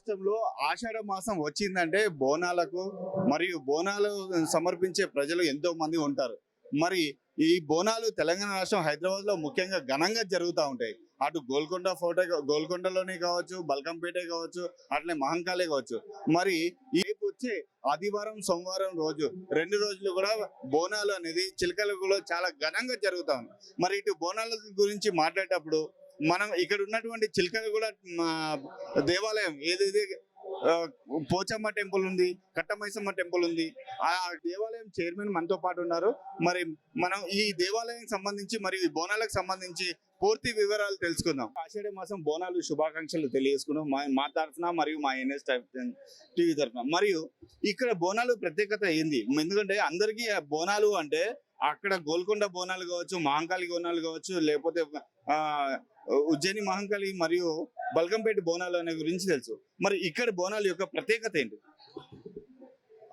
రాష్ట్రంలో ఆషాఢ మాసం వచ్చిందంటే బోనాలకు మరియు బోనాలు సమర్పించే ప్రజలు ఎంతో మంది ఉంటారు. మరి ఈ బోనాలు తెలంగాణ రాష్ట్రం హైదరాబాద్ లో ముఖ్యంగా ఘనంగా జరుగుతూ ఉంటాయి. అటు గోల్కొండ ఫోర్ట్, గోల్కొండలోనే కావచ్చు, బల్కంపేటే కావచ్చు, అట్లే మహంకాళే కావచ్చు. మరి రేపు వచ్చే ఆదివారం సోమవారం రోజు 2 రోజులు కూడా బోనాలు అనేది చిలకలగులో చాలా ఘనంగా జరుగుతా ఉంది. మరి ఇటు బోనాల గురించి మాట్లాడేటప్పుడు మనం ఇక్కడ ఉన్నటువంటి చిలకలగూడ దేవాలయం ఏదైతే ఆ, పోచమ్మ టెంపుల్ ఉంది, కట్టమైసమ్మ టెంపుల్ ఉంది. ఆ దేవాలయం చైర్మన్ మనతో పాటు ఉన్నారు. మరి మనం ఈ దేవాలయం సంబంధించి మరియు ఈ బోనాలకు సంబంధించి పూర్తి వివరాలు తెలుసుకుందాం. ఆషాఢ మాసం బోనాలు శుభాకాంక్షలు తెలియజేసుకున్నాం మా తరఫున మరియు మా ఎన్ఎస్ టీవీ తరఫున. మరియు ఇక్కడ బోనాలు ప్రత్యేకత ఏంది? ఎందుకంటే అందరికీ బోనాలు అంటే అక్కడ గోల్కొండ బోనాలు కావచ్చు, మహంకాళి బోనాలు కావచ్చు, లేకపోతే ఆ ఉజ్జయిని మహంకాళి మరియు బల్కంపేట బోనాలు అనే గురించి తెలుసు. మరి ఇక్కడ బోనాల యొక్క ప్రత్యేకత ఏంటి?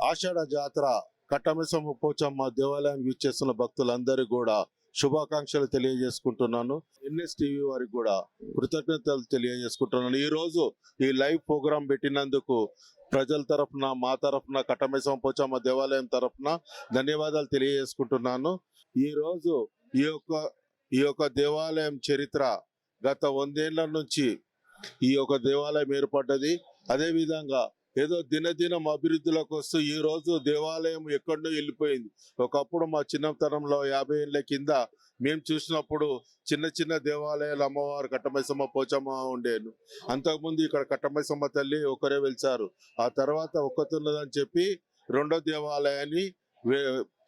ఆషాఢ జాతర కట్టమైసమ్మ పోచమ్మ దేవాలయానికి విచ్చేస్తున్న భక్తులందరికీ కూడా శుభాకాంక్షలు తెలియజేసుకుంటున్నాను. ఎన్ఎస్ టీవీ వారికి కూడా కృతజ్ఞతలు తెలియజేసుకుంటున్నాను. ఈ రోజు ఈ లైవ్ ప్రోగ్రాం పెట్టినందుకు ప్రజల తరఫున, మా తరఫున, కట్టమైసమ్మ పోచమ్మ దేవాలయం తరఫున ధన్యవాదాలు తెలియజేసుకుంటున్నాను. ఈ రోజు ఈ యొక్క దేవాలయం చరిత్ర గత 100 ఏళ్ల నుంచి ఈ యొక్క దేవాలయం ఏర్పడ్డది. అదే విధంగా ఏదో దినదినం అభివృద్ధిలోకి వస్తూ ఈ రోజు దేవాలయం ఎక్కడో వెళ్ళిపోయింది. ఒకప్పుడు మా చిన్నతనంలో 50 ఏళ్ల కింద మేము చూసినప్పుడు చిన్న చిన్న దేవాలయాలు అమ్మవారు కట్టమైసమ్మ పోచమ్మ ఉండేను. అంతకుముందు ఇక్కడ కట్టమైసమ్మ తల్లి ఒకరే వెలిచారు. ఆ తర్వాత ఒక్కతున్నదని చెప్పి రెండో దేవాలయాన్ని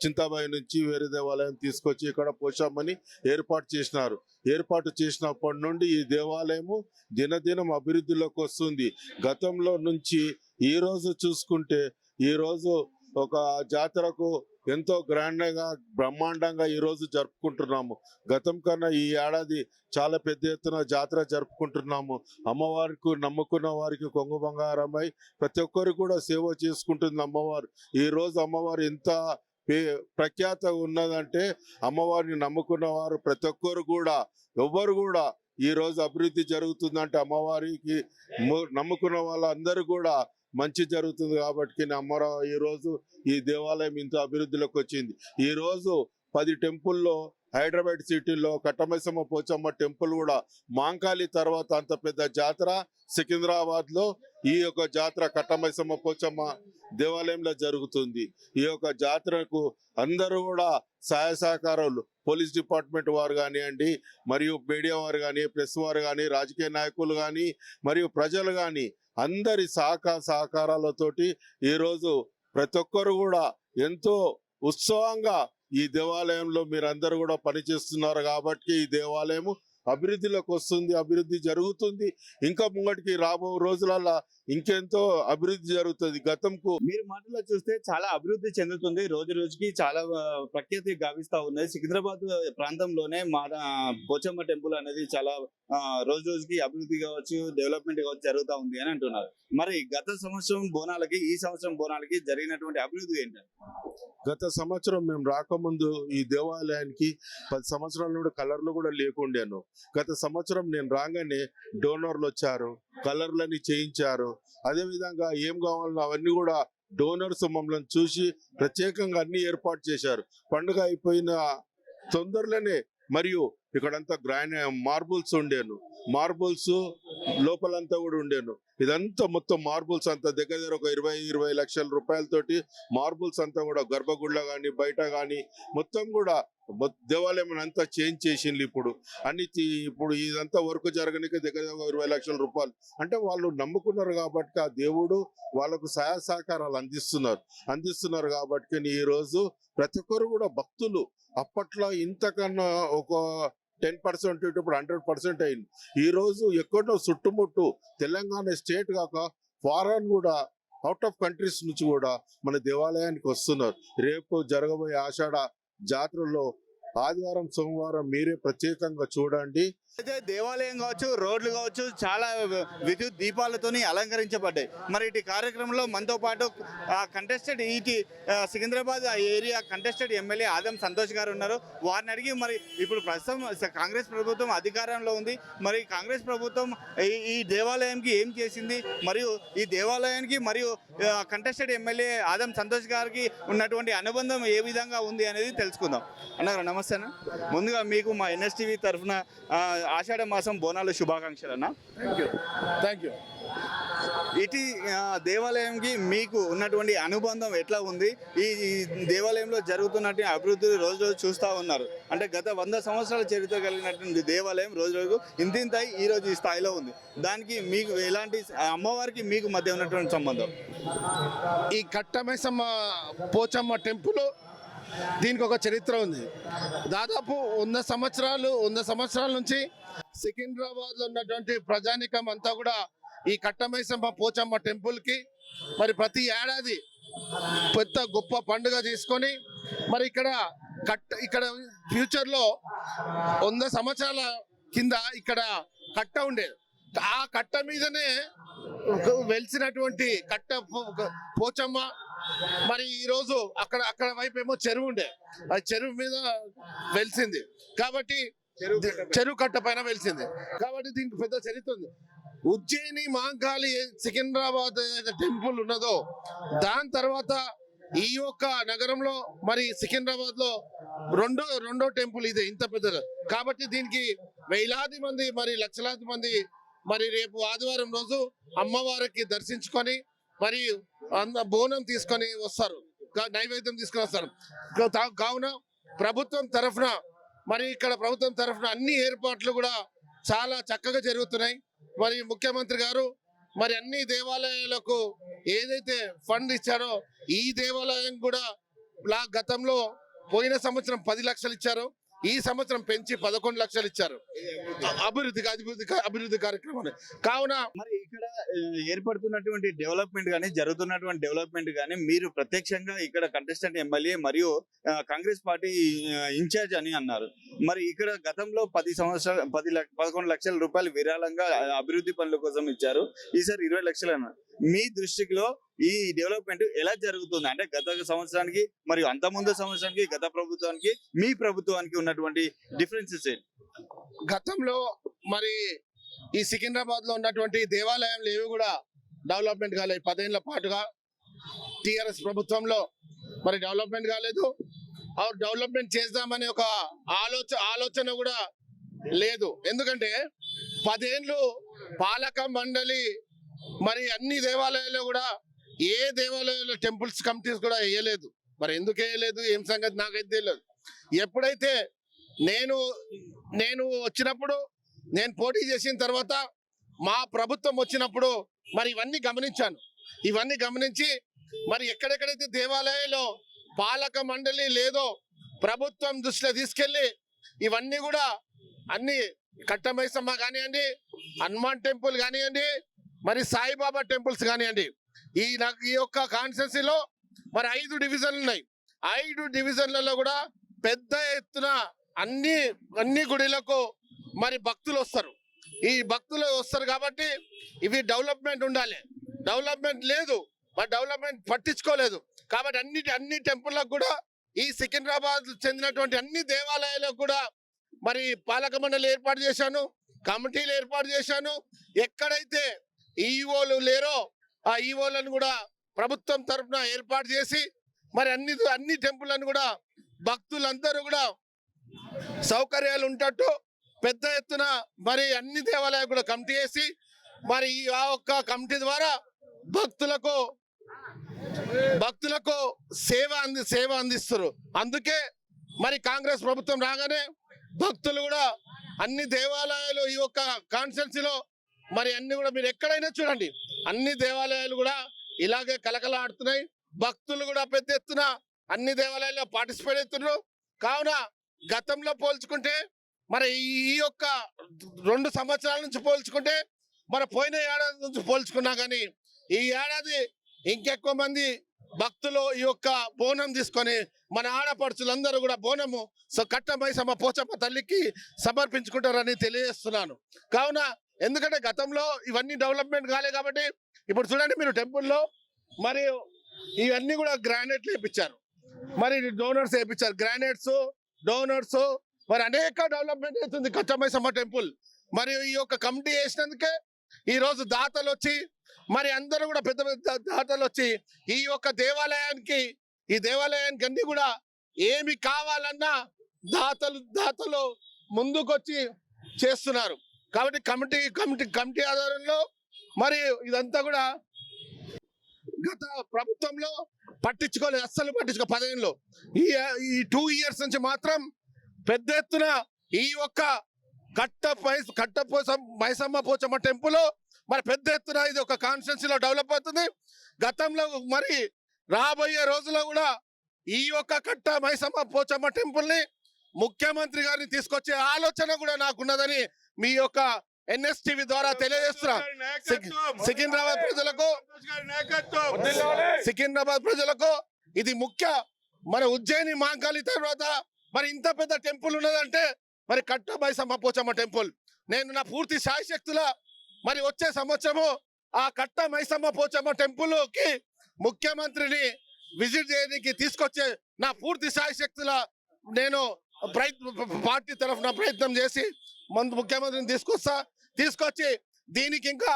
చింతాబాయి నుంచి వేరే దేవాలయం తీసుకొచ్చి ఇక్కడ పోచమ్మని ఏర్పాటు చేసినారు. ఏర్పాటు చేసినప్పటి నుండి ఈ దేవాలయము దినదినం అభివృద్ధిలోకి వస్తుంది. గతంలో నుంచి ఈ రోజు చూసుకుంటే ఈ రోజు ఒక జాతరకు ఎంతో గ్రాండ్గా బ్రహ్మాండంగా ఈ రోజు జరుపుకుంటున్నాము. గతం కన్నా ఈ ఏడాది చాలా పెద్ద ఎత్తున జాతర జరుపుకుంటున్నాము. అమ్మవారికి నమ్ముకున్న వారికి కొంగు బంగారమై ప్రతి ఒక్కరు కూడా సేవ చేసుకుంటుంది అమ్మవారు. ఈ రోజు అమ్మవారు ఎంత ప్రఖ్యాత ఉన్నదంటే అమ్మవారిని నమ్ముకున్న వారు ప్రతి ఒక్కరు కూడా ఎవ్వరు కూడా ఈ రోజు అభివృద్ధి జరుగుతుందంటే అమ్మవారికి నమ్ముకున్న వాళ్ళందరూ కూడా మంచి జరుగుతుంది. కాబట్టి అమ్మవారు ఈ రోజు ఈ దేవాలయం ఇంత అభివృద్ధిలోకి వచ్చింది. ఈ రోజు 10 టెంపుల్లో హైదరాబాద్ సిటీలో కట్టమైసమ్మ పోచమ్మ టెంపుల్ కూడా మాంకాళి తర్వాత అంత పెద్ద జాతర సికింద్రాబాద్ లో ఈ యొక్క జాతర కట్టమైసమ్మ పోచమ్మ దేవాలయంలో జరుగుతుంది. ఈ యొక్క జాతరకు అందరూ కూడా సహాయ సహకారాలు పోలీస్ డిపార్ట్మెంట్ వారు కానివ్వండి, మరియు మీడియా వారు కానీ, ప్రెస్ వారు కానీ, రాజకీయ నాయకులు కానీ, మరియు ప్రజలు కానీ అందరి సహకారాలతోటి ఈరోజు ప్రతి ఒక్కరు కూడా ఎంతో ఉత్సవంగా ఈ దేవాలయంలో మీరందరూ కూడా పనిచేస్తున్నారు. కాబట్టి ఈ దేవాలయము అభివృద్ధిలోకి వస్తుంది, అభివృద్ధి జరుగుతుంది. ఇంకా ముంగటికి రాబో రోజులలో ఇంకెంతో అభివృద్ధి జరుగుతుంది. గతంకు మీరు మాటలో చూస్తే చాలా అభివృద్ధి చెందుతుంది, రోజు రోజుకి చాలా ప్రఖ్యాతి గావిస్తా ఉన్నది. సికింద్రాబాద్ ప్రాంతంలోనే మా పోచమ్మ టెంపుల్ అనేది చాలా రోజు రోజుకి అభివృద్ధి కావచ్చు, డెవలప్మెంట్ కావచ్చు జరుగుతూ ఉంది అని అంటున్నారు. మరి గత సంవత్సరం బోనాలకి ఈ సంవత్సరం బోనాలకి జరిగినటువంటి అభివృద్ధి ఏంటంటే, గత సంవత్సరం మేము రాకముందు ఈ దేవాలయానికి 10 సంవత్సరాల నుండి కలర్లు కూడా లేకుండాను. గత సంవత్సరం నేను రాగానే డోనర్లు వచ్చారు, కలర్లని చేయించారు. అదే విధంగా ఏం కావాలన్నా అవన్నీ కూడా డోనర్స్ మమ్మల్ని చూసి ప్రత్యేకంగా అన్ని ఏర్పాటు చేశారు. పండుగ అయిపోయిన తొందరలోనే మరియు ఇక్కడంతా గ్రాండ్ మార్బుల్స్ ఉండేను, మార్బుల్స్ లోపలంతా కూడా ఉండేను. ఇదంతా మొత్తం మార్బుల్స్ అంతా దగ్గర దగ్గర ఒక 20 లక్షల రూపాయలతోటి మార్బుల్స్ అంతా కూడా గర్భగుడిలో కానీ బయట కానీ మొత్తం కూడా దేవాలయం అంతా చేంజ్ చేసింది. ఇప్పుడు ఇదంతా వర్క్ జరగడానికి దగ్గర 20 లక్షల రూపాయలు. అంటే వాళ్ళు నమ్ముకున్నారు కాబట్టి ఆ దేవుడు వాళ్ళకు సహాయ సహకారాలు అందిస్తున్నారు కాబట్టి ఈ రోజు ప్రతి ఒక్కరు కూడా భక్తులు అప్పట్లో ఇంతకన్నా ఒక 10% ఇప్పుడు 100% అయింది. ఈ రోజు ఎక్కడో చుట్టుముట్టు తెలంగాణ స్టేట్ కాక ఫారెన్ కూడా, అవుట్ ఆఫ్ కంట్రీస్ నుంచి కూడా మన దేవాలయానికి వస్తున్నారు. రేపు జరగబోయే ఆషాఢ జాతరలో ఆదివారం సోమవారం మీరే ప్రత్యేకంగా చూడండి. అయితే దేవాలయం కావచ్చు, రోడ్లు కావచ్చు, చాలా విద్యుత్ దీపాలతోని అలంకరించబడ్డాయి. మరి ఇటు కార్యక్రమంలో మనతో పాటు contested Secunderabad area contested MLA Adam Santosh గారు ఉన్నారు. వారిని అడిగి మరి ఇప్పుడు ప్రస్తుతం కాంగ్రెస్ ప్రభుత్వం అధికారంలో ఉంది. మరి కాంగ్రెస్ ప్రభుత్వం ఈ దేవాలయంకి ఏం చేసింది, మరియు ఈ దేవాలయానికి మరియు కంటెస్టెడ్ ఎమ్మెల్యే ఆదం సంతోష్ గారికి ఉన్నటువంటి అనుబంధం ఏ విధంగా ఉంది అనేది తెలుసుకుందాం. అన్నారు నమస్తే అన్న. ముందుగా మీకు మా ఎన్ఎస్టీవీ తరఫున ఆషాఢ మాసం బోనాలు శుభాకాంక్షలు అన్న. Thank you. ఇటు దేవాలయంకి మీకు ఉన్నటువంటి అనుబంధం ఎట్లా ఉంది? ఈ దేవాలయంలో జరుగుతున్నట్టు అభివృద్ధి రోజు రోజు చూస్తూ ఉన్నారు. అంటే గత 100 సంవత్సరాల చరిత్ర కలిగినటువంటి దేవాలయం రోజు రోజు ఇంతింతై ఈ రోజు ఈ స్థాయిలో ఉంది. దానికి మీకు ఎలాంటి అమ్మవారికి మీకు మధ్య ఉన్నటువంటి సంబంధం? ఈ కట్టమైసమ్మ పోచమ్మ టెంపుల్ దీనికి ఒక చరిత్ర ఉంది. దాదాపు 100 సంవత్సరాల నుంచి సికింద్రాబాద్లో ఉన్నటువంటి ప్రజానికం అంతా కూడా ఈ కట్టమైసమ్మ పోచమ్మ టెంపుల్కి మరి ప్రతి ఏడాది పెద్ద గొప్ప పండుగ తీసుకొని మరి ఇక్కడ ఫ్యూచర్లో 100 సంవత్సరాల కింద ఇక్కడ కట్ట ఉండేది. ఆ కట్ట మీదనే వెలిసినటువంటి పోచమ్మ మరి ఈరోజు అక్కడ వైపు ఏమో చెరువు ఉండే, ఆ చెరువు మీద వెలిసింది కాబట్టి చెరువు కట్ట పైన వెలిసింది కాబట్టి దీనికి పెద్ద చరిత్ర ఉంది. ఉజ్జయిని మహంకాళి సికింద్రాబాద్ ఏదైతే టెంపుల్ ఉన్నదో దాని తర్వాత ఈ యొక్క నగరంలో మరి సికింద్రాబాద్ లో రెండో టెంపుల్ ఇదే ఇంత పెద్దది కాబట్టి దీనికి వేలాది మంది మరి లక్షలాది మంది మరి రేపు ఆదివారం రోజు అమ్మవారికి దర్శించుకొని మరి బోనం తీసుకొని వస్తారు, నైవేద్యం తీసుకొని వస్తారు. కావున ప్రభుత్వం తరఫున అన్ని ఏర్పాట్లు కూడా చాలా చక్కగా జరుగుతున్నాయి. మరి ముఖ్యమంత్రి గారు మరి అన్ని దేవాలయాలకు ఏదైతే ఫండ్ ఇచ్చారో ఈ దేవాలయం కూడా గతంలో పోయిన సంవత్సరం 10 లక్షలు ఇచ్చారు, ఈ సంవత్సరం పెంచి 11 లక్షలు ఇచ్చారు అభివృద్ధి కార్యక్రమాన్ని. కావున మరి ఇక్కడ ఏర్పడుతున్నటువంటి డెవలప్మెంట్ కానీ జరుగుతున్నటువంటి డెవలప్మెంట్ కానీ మీరు ప్రత్యక్షంగా ఇక్కడ కంటెస్టెంట్ ఎమ్మెల్యే మరియు కాంగ్రెస్ పార్టీ ఇన్ఛార్జ్ అని అన్నారు. మరి ఇక్కడ గతంలో 11 లక్షల రూపాయలు విరాళంగా అభివృద్ధి పనుల కోసం ఇచ్చారు. ఈసారి 20 లక్షలు అన్నారు. మీ దృష్టిలో ఈ డెవలప్మెంట్ ఎలా జరుగుతుంది? అంటే గత సంవత్సరానికి మరియు అంత ముందు సంవత్సరానికి గత ప్రభుత్వానికి మీ ప్రభుత్వానికి ఉన్నటువంటి డిఫరెన్సెస్ ఏంటి? గతంలో మరి ఈ సికింద్రాబాద్ లో ఉన్నటువంటి దేవాలయాలు ఏవి కూడా డెవలప్మెంట్ కాలేదు. 10 ఏళ్ల పాటుగా టిఆర్ఎస్ ప్రభుత్వంలో మరి డెవలప్మెంట్ కాలేదు. డెవలప్మెంట్ చేద్దామనే ఒక ఆలోచన కూడా లేదు. ఎందుకంటే 10 ఏళ్ళు పాలక మండలి మరి అన్ని దేవాలయాల్లో కూడా ఏ దేవాలయాల్లో టెంపుల్స్ కమిటీస్ కూడా వేయలేదు. మరి ఎందుకు వేయలేదు ఏం సంగతి నాకైతే తెలియదు. ఎప్పుడైతే నేను వచ్చినప్పుడు నేను పోటీ చేసిన తర్వాత మా ప్రభుత్వం వచ్చినప్పుడు మరి ఇవన్నీ గమనించాను. ఇవన్నీ గమనించి మరి ఎక్కడెక్కడైతే దేవాలయాల్లో పాలక మండలి లేదో ప్రభుత్వం దృష్టిలో తీసుకెళ్లి ఇవన్నీ కూడా అన్ని కట్టమైసమ్మ కానివ్వండి, హనుమాన్ టెంపుల్ కానివ్వండి, మరి సాయిబాబా టెంపుల్స్ కానివ్వండి, ఈ యొక్క కాన్స్టిట్యున్సీలో మరి 5 డివిజన్లు ఉన్నాయి. 5 డివిజన్లలో కూడా పెద్ద ఎత్తున అన్ని గుడిలకు మరి భక్తులు వస్తారు. ఈ భక్తులు వస్తారు కాబట్టి ఇవి డెవలప్మెంట్ ఉండాలి. డెవలప్మెంట్ లేదు, మరి డెవలప్మెంట్ పట్టించుకోలేదు కాబట్టి అన్ని టెంపుల్లకు కూడా ఈ సికింద్రాబాద్ చెందినటువంటి అన్ని దేవాలయాలకు కూడా మరి పాలక మండలి ఏర్పాటు చేశాను, కమిటీలు ఏర్పాటు చేశాను. ఎక్కడైతే ఈఓలు లేరో ఆ ఈఓలను కూడా ప్రభుత్వం తరఫున ఏర్పాటు చేసి మరి అన్ని టెంపుల్లను కూడా భక్తులందరూ కూడా సౌకర్యాలు ఉంటట్టు పెద్ద ఎత్తున మరి అన్ని దేవాలయాలు కూడా కమిటీ వేసి మరి ఆ ఒక్క కమిటీ ద్వారా భక్తులకు సేవ అందిస్తారు. అందుకే మరి కాంగ్రెస్ ప్రభుత్వం రాగానే భక్తులు కూడా అన్ని దేవాలయాలు ఈ యొక్క కాన్స్టిట్యున్సీలో మరి అన్ని కూడా మీరు ఎక్కడైనా చూడండి అన్ని దేవాలయాలు కూడా ఇలాగే కలకలాడుతున్నాయి. భక్తులు కూడా పెద్ద ఎత్తున అన్ని దేవాలయాల్లో పార్టిసిపేట్ అవుతున్నారు. కావున గతంలో పోల్చుకుంటే మరి ఈ యొక్క 2 సంవత్సరాల నుంచి పోల్చుకుంటే మరి పోయిన ఏడాది నుంచి పోల్చుకున్నా కానీ ఈ ఏడాది ఇంకెక్కువ మంది భక్తులు ఈ యొక్క బోనం తీసుకొని మన ఆడపడుచులందరూ కూడా బోనము కట్ట మైసమ్మ పోచమ్మ తల్లికి సమర్పించుకుంటారని తెలియజేస్తున్నాను. కావున ఎందుకంటే గతంలో ఇవన్నీ డెవలప్మెంట్ కాలే కాబట్టి ఇప్పుడు చూడండి మీరు టెంపుల్లో మరియు ఇవన్నీ కూడా గ్రానైట్లు వేయించారు, మరి డోనర్స్ వేయించారు, గ్రానైట్స్ డోనర్స్, మరి అనేక డెవలప్మెంట్ అవుతుంది కట్ట మైసమ్మ టెంపుల్. మరియు ఈ యొక్క కమిటీ వేసినందుకే ఈ రోజు దాతలు వచ్చి మరి అందరూ కూడా పెద్ద పెద్ద దాతలు వచ్చి ఈ యొక్క దేవాలయానికి అన్ని కూడా ఏమి కావాలన్నా దాతలు ముందుకొచ్చి చేస్తున్నారు. కాబట్టి కమిటీ ఆధారంలో మరి ఇదంతా కూడా గత ప్రభుత్వంలో పట్టించుకోలేదు, అస్సలు పట్టించుకో 10 ఈ 2 years నుంచి మాత్రం పెద్ద ఎత్తున ఈ యొక్క మైసమ్మ పోచమ్మ టెంపుల్ మరి పెద్ద ఎత్తున ఇది ఒక కాన్స్టిట్యున్సీలో డెవలప్ అవుతుంది. గతంలో మరి రాబోయే రోజుల్లో కూడా ఈ యొక్క మైసమ్మ పోచమ్మ టెంపుల్ ని ముఖ్యమంత్రి గారిని తీసుకొచ్చే ఆలోచన కూడా నాకున్నదని మీ యొక్క NSTV ద్వారా తెలియజేస్తున్నా. సికింద్రాబాద్ ప్రజలకు ఇది ముఖ్య. మన ఉజ్జయిని మహంకాళి తర్వాత మరి ఇంత పెద్ద టెంపుల్ ఉన్నదంటే మరి కట్ట మైసమ్మ పోచమ్మ టెంపుల్. నేను నా పూర్తి శాయశక్తుల మరి వచ్చే సంవత్సరము ఆ కట్ట మైసమ్మ పోచమ్మ టెంపుల్ కి ముఖ్యమంత్రిని విజిట్ చేయడానికి తీసుకొచ్చే నా పూర్తి శాయశక్తుల నేను పార్టీ తరఫున ప్రయత్నం చేసి ముఖ్యమంత్రిని తీసుకొచ్చి దీనికి ఇంకా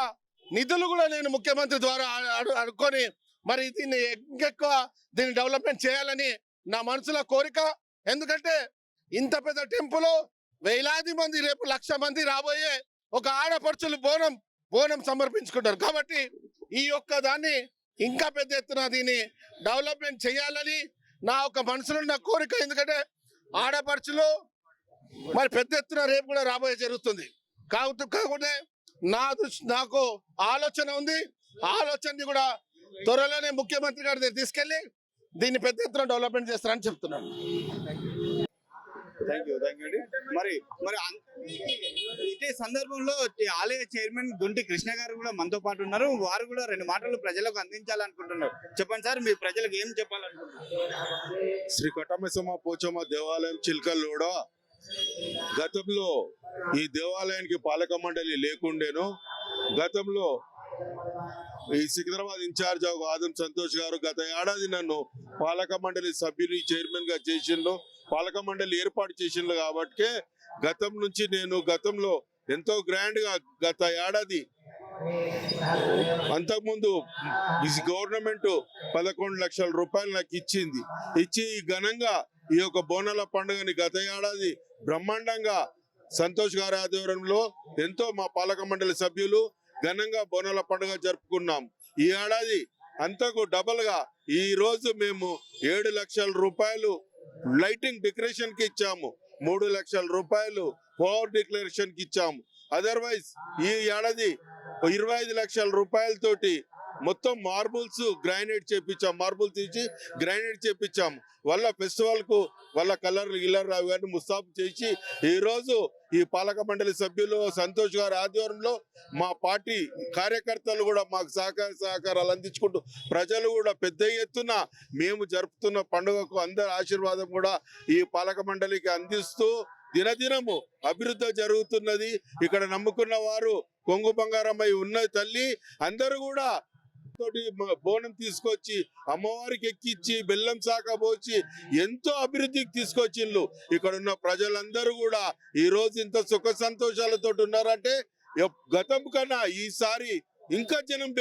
నిధులు కూడా నేను ముఖ్యమంత్రి ద్వారా అనుకొని మరి దీన్ని ఇంకెక్కువ దీన్ని డెవలప్మెంట్ చేయాలని నా మనసులో కోరిక. ఎందుకంటే ఇంత పెద్ద టెంపుల్ వేలాది మంది, రేపు 1,00,000 మంది రాబోయే ఒక ఆడపడుచులు బోనం సమర్పించుకుంటారు. కాబట్టి ఈ యొక్క దాన్ని ఇంకా పెద్ద ఎత్తున దీన్ని డెవలప్మెంట్ చేయాలని నా ఒక మనసులో ఉన్న కోరిక. ఎందుకంటే ఆడపడుచులు మరి పెద్ద ఎత్తున రేపు కూడా రాబోయే జరుగుతుంది. కాకపోతే నాకు ఆలోచన ఉంది. ఆలోచనని కూడా త్వరలోనే ముఖ్యమంత్రి గారి దగ్గర తీసుకెళ్లి దీన్ని పెద్ద ఎత్తున డెవలప్మెంట్ చేస్తారని చెప్తున్నాను. థ్యాంక్ యూ అండి. మరి ఇదే సందర్భంలో ఆలయ చైర్మన్ దొంటి కృష్ణ గారు కూడా మనతో పాటు ఉన్నారు. వారు కూడా 2 మాటలు ప్రజలకు అందించాలనుకుంటున్నారు. చెప్పండి సార్, మీ ప్రజలకు ఏం చెప్పాలనుకుంటున్నారు? శ్రీ కట్టమైసమ్మ పోచమ్మ దేవాలయం చిల్కల్లోడా గతంలో ఈ దేవాలయానికి పాలక మండలి లేకుండేను. గతంలో ఈ సికింద్రాబాద్ ఇన్ఛార్జ్ ఆదం సంతోష్ గారు గత ఏడాది నన్ను పాలక మండలి సభ్యుని చైర్మన్ గా చేసిండ్రు, పాలక మండలి ఏర్పాటు చేసిండ్రు. కాబట్టి గతంలో ఎంతో గ్రాండ్ గా గత ఏడాది అంతకుముందు గవర్నమెంట్ 11 లక్షల రూపాయలు నాకు ఇచ్చి ఘనంగా ఈ యొక్క బోనాల పండుగని గత ఏడాది బ్రహ్మాండంగా సంతోష్ గారి ఆధ్వర్యంలో ఎంతో మా పాలక మండలి సభ్యులు ఘనంగా బోనాల పండుగ జరుపుకున్నాం. ఈ ఏడాది అంతకు డబల్ గా ఈ రోజు మేము 7 లక్షల రూపాయలు లైటింగ్ డెకరేషన్ కి ఇచ్చాము, 3 లక్షల రూపాయలు పవర్ డిక్లరేషన్ కి ఇచ్చాము. అదర్వైజ్ ఈ ఏడాది 25 లక్షల రూపాయలతోటి మొత్తం మార్బుల్స్ గ్రానైట్ చేపించాం, మార్బుల్ తీసి గ్రానైట్ చేపించాము. వాళ్ళ ఫెస్టివల్ కు వాళ్ళ కలర్ రావు గారిని ముస్తాబు చేసి ఈ రోజు ఈ పాలక మండలి సభ్యులు సంతోష్ గారి ఆధ్వర్యంలో మా పార్టీ కార్యకర్తలు కూడా మాకు సహకారాలు అందించుకుంటూ ప్రజలు కూడా పెద్ద ఎత్తున మేము జరుపుతున్న పండుగకు అందరి ఆశీర్వాదం కూడా ఈ పాలక మండలికి అందిస్తూ దినదినము అభివృద్ధి జరుగుతున్నది. ఇక్కడ నమ్ముకున్న వారు కొంగు బంగారమై ఉన్న తల్లి అందరూ కూడా తోటి బోనం తీసుకొచ్చి అమ్మవారికి ఎక్కించి బెల్లం శాఖ పోచి ఎంతో అభివృద్ధికి తీసుకొచ్చిండ్రు. ఇక్కడ ఉన్న ప్రజలందరూ కూడా ఈ రోజు ఇంత సుఖ సంతోషాలతో ఉన్నారంటే గతం కన్నా ఈసారి ఇంకా జనం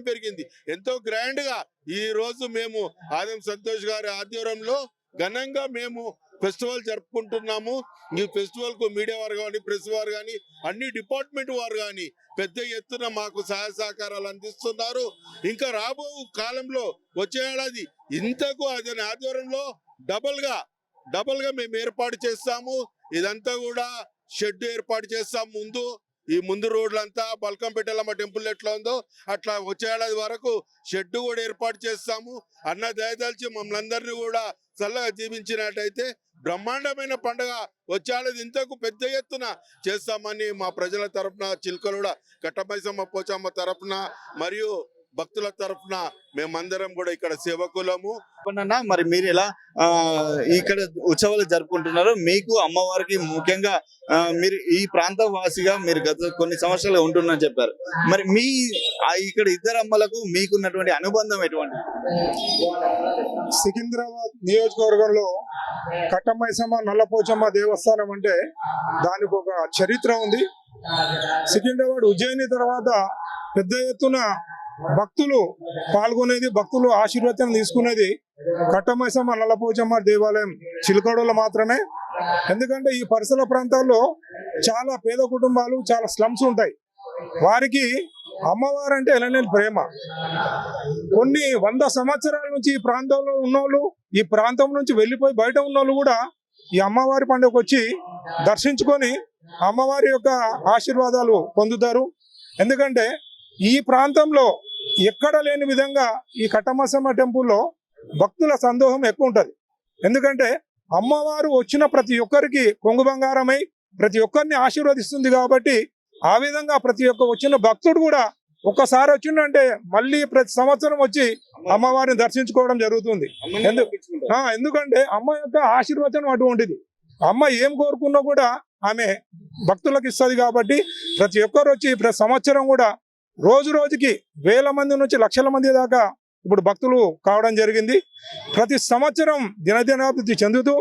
పెరిగింది, ఎంతో గ్రాండ్ గా ఈ రోజు మేము ఆదం సంతోష్ గారి ఆధ్వర్యంలో ఘనంగా మేము ఫెస్టివల్ జరుపుకుంటున్నాము. ఈ ఫెస్టివల్ కు మీడియా వారు కానీ, ప్రెస్ వారు కానీ, అన్ని డిపార్ట్మెంట్ వారు కానీ పెద్ద ఎత్తున మాకు సహాయ సహకారాలు అందిస్తున్నారు. ఇంకా రాబో కాలంలో వచ్చే ఏడాది ఇంతకు అతని ఆధ్వర్యంలో డబల్ గా మేము ఏర్పాటు చేస్తాము. ఇదంతా కూడా షెడ్ ఏర్పాటు చేస్తాం. ముందు రోడ్లంతా బల్కంపేటలమ్మ టెంపుల్ ఎట్లా ఉందో అట్లా వచ్చే ఏడాది వరకు షెడ్ కూడా ఏర్పాటు చేస్తాము. అన్న దయదలిచి మమ్మల్ని అందరినీ కూడా చల్లగా జీవించినట్టయితే బ్రహ్మాండమైన పండుగ వచ్చేది ఇంతకు పెద్ద ఎత్తున చేస్తామని మా ప్రజల తరఫున చిల్కలూడ కట్టమైసమ్మ పోచమ్మ తరఫున మరియు భక్తుల తరఫున మేమందరం కూడా ఇక్కడ సేవకులము. చెప్పండన్నా, మరి మీరు ఎలా ఇక్కడ ఉత్సవాలు జరుపుకుంటున్నారు? మీకు అమ్మవారికి ముఖ్యంగా మీరు ఈ ప్రాంత వాసిగా మీరు గత కొన్ని సంవత్సరాలు ఉంటున్నారని చెప్పారు. మరి మీ ఇక్కడ ఇద్దరు అమ్మలకు మీకున్నటువంటి అనుబంధం ఎటువంటి? సికింద్రాబాద్ నియోజకవర్గంలో కట్టమైసమ్మ నల్లపోచమ్మ దేవస్థానం అంటే దానికి ఒక చరిత్ర ఉంది. సికింద్రాబాద్ ఉజ్జయిని తర్వాత పెద్ద ఎత్తున భక్తులు పాల్గొనేది, భక్తులు ఆశీర్వచనం తీసుకునేది కట్టమైసమ్మ నల్లపోచమ్మ దేవాలయం చిలకడలో మాత్రమే. ఎందుకంటే ఈ పరిసర ప్రాంతాల్లో చాలా పేద కుటుంబాలు, చాలా స్లమ్స్ ఉంటాయి. వారికి అమ్మవారు అంటే ఎనలేని ప్రేమ. కొన్ని 100 సంవత్సరాల నుంచి ఈ ప్రాంతంలో ఉన్నోళ్ళు, ఈ ప్రాంతం నుంచి వెళ్ళిపోయి బయట ఉన్నోళ్ళు కూడా ఈ అమ్మవారి పండుగకు వచ్చి దర్శించుకొని అమ్మవారి యొక్క ఆశీర్వాదాలు పొందుతారు. ఎందుకంటే ఈ ప్రాంతంలో ఎక్కడ లేని విధంగా ఈ కట్టమైసమ్మ టెంపుల్లో భక్తుల సందోహం ఎక్కువ ఉంటుంది. ఎందుకంటే అమ్మవారు వచ్చిన ప్రతి ఒక్కరికి కొంగు బంగారమై ప్రతి ఒక్కరిని ఆశీర్వదిస్తుంది. కాబట్టి ఆ విధంగా ప్రతి ఒక్క వచ్చిన భక్తుడు కూడా ఒక్కసారి వచ్చిందంటే మళ్ళీ ప్రతి సంవత్సరం వచ్చి అమ్మవారిని దర్శించుకోవడం జరుగుతుంది. ఎందుకంటే అమ్మ యొక్క ఆశీర్వచనం అటువంటిది. అమ్మ ఏం కోరుకున్నా కూడా ఆమె భక్తులకు ఇస్తుంది. కాబట్టి ప్రతి ఒక్కరు వచ్చి ప్రతి సంవత్సరం కూడా రోజు రోజుకి వేల మంది నుంచి లక్షల మంది దాకా ఇప్పుడు భక్తులు కావడం జరిగింది. ప్రతి సంవత్సరం దినదినాభివృద్ధి చెందుతూ,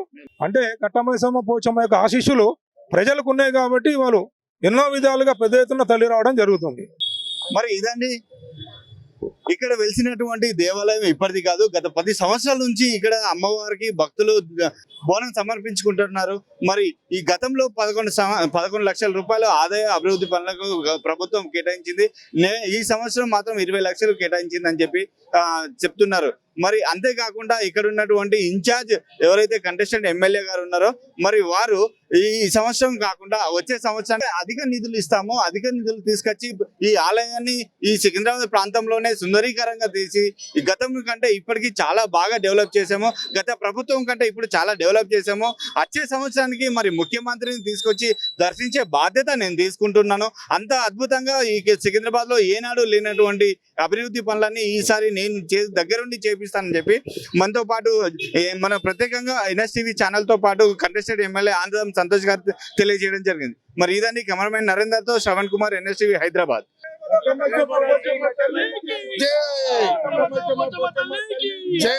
అంటే కట్టమైసమ్మ పోచమ్మ యొక్క ఆశీస్సులు ప్రజలకు ఉన్నాయి కాబట్టి వాళ్ళు ఎన్నో విధాలుగా పెద్ద ఎత్తున తల్లి రావడం జరుగుతుంది. మరి ఇదండి ఇక్కడ వెలిసినటువంటి దేవాలయం ఇప్పటిది కాదు, గత 10 సంవత్సరాల నుంచి ఇక్కడ అమ్మవారికి భక్తులు బోనం సమర్పించుకుంటున్నారు. మరి ఈ గతంలో 11 లక్షల రూపాయలు ఆదాయ అభివృద్ధి పనులకు ప్రభుత్వం కేటాయించింది. ఈ సంవత్సరం మాత్రం 20 లక్షలు కేటాయించింది అని చెప్పి చెప్తున్నారు. మరి అంతేకాకుండా ఇక్కడ ఉన్నటువంటి ఇన్ఛార్జ్ ఎవరైతే కంటెస్టెంట్ ఎమ్మెల్యే గారు ఉన్నారో మరి వారు ఈ సంవత్సరం కాకుండా వచ్చే సంవత్సరానికి అధిక నిధులు ఇస్తాము, అధిక నిధులు తీసుకొచ్చి ఈ ఆలయాన్ని ఈ సికింద్రాబాద్ ప్రాంతంలోనే సుందరీకరంగా తీసి ఈ గతం కంటే ఇప్పటికీ చాలా బాగా డెవలప్ చేసాము, గత ప్రభుత్వం కంటే ఇప్పుడు చాలా డెవలప్ చేసాము. వచ్చే సంవత్సరానికి మరి ముఖ్యమంత్రిని తీసుకొచ్చి దర్శించే బాధ్యత నేను తీసుకుంటున్నాను. అంత అద్భుతంగా ఈ సికింద్రాబాద్ లో ఏనాడు లేనటువంటి అభివృద్ధి పనులన్నీ ఈసారి నేను దగ్గరుండి చేపిస్తానని చెప్పి మనతో పాటు మన ప్రత్యేకంగా ఎన్ఎస్టీవీ ఛానల్ తో పాటు కంటెస్టెడ్ ఎమ్మెల్యే ఆంధ్రం సంతోష్ గారు తెలియజేయడం జరిగింది. మరి ఇదండి కెమెరామెన్ నరేందర్ తో శ్రవణ్ కుమార్, ఎన్ఎస్టీవీ హైదరాబాద్. జై